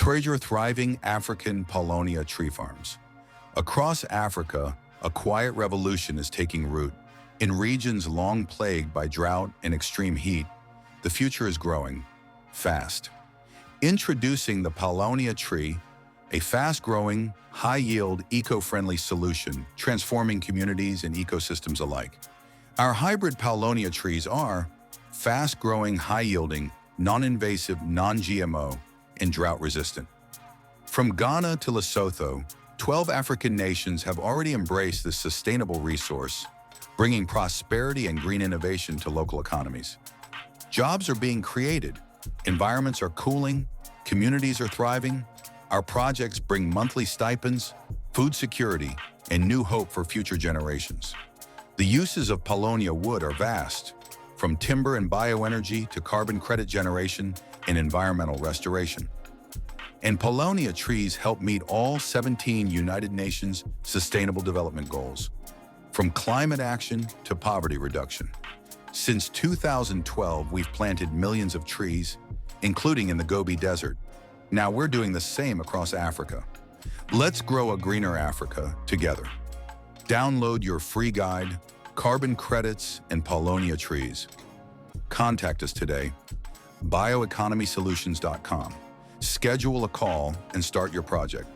Treasure thriving African Paulownia tree farms. Across Africa, a quiet revolution is taking root. In regions long plagued by drought and extreme heat, the future is growing fast. Introducing the Paulownia tree, a fast-growing, high-yield, eco-friendly solution transforming communities and ecosystems alike. Our hybrid Paulownia trees are fast-growing, high-yielding, non-invasive, non-GMO, and drought-resistant. From Ghana to Lesotho, 12 African nations have already embraced this sustainable resource, bringing prosperity and green innovation to local economies. Jobs are being created, environments are cooling, communities are thriving. Our projects bring monthly stipends, food security, and new hope for future generations. The uses of Paulownia wood are vast, from timber and bioenergy to carbon credit generation and environmental restoration. And Paulownia trees help meet all 17 United Nations Sustainable Development Goals, from climate action to poverty reduction. Since 2012, we've planted millions of trees, including in the Gobi Desert. Now we're doing the same across Africa. Let's grow a greener Africa together. Download your free guide, Carbon Credits and Paulownia Trees. Contact us today, bioeconomysolutions.com. Schedule a call and start your project.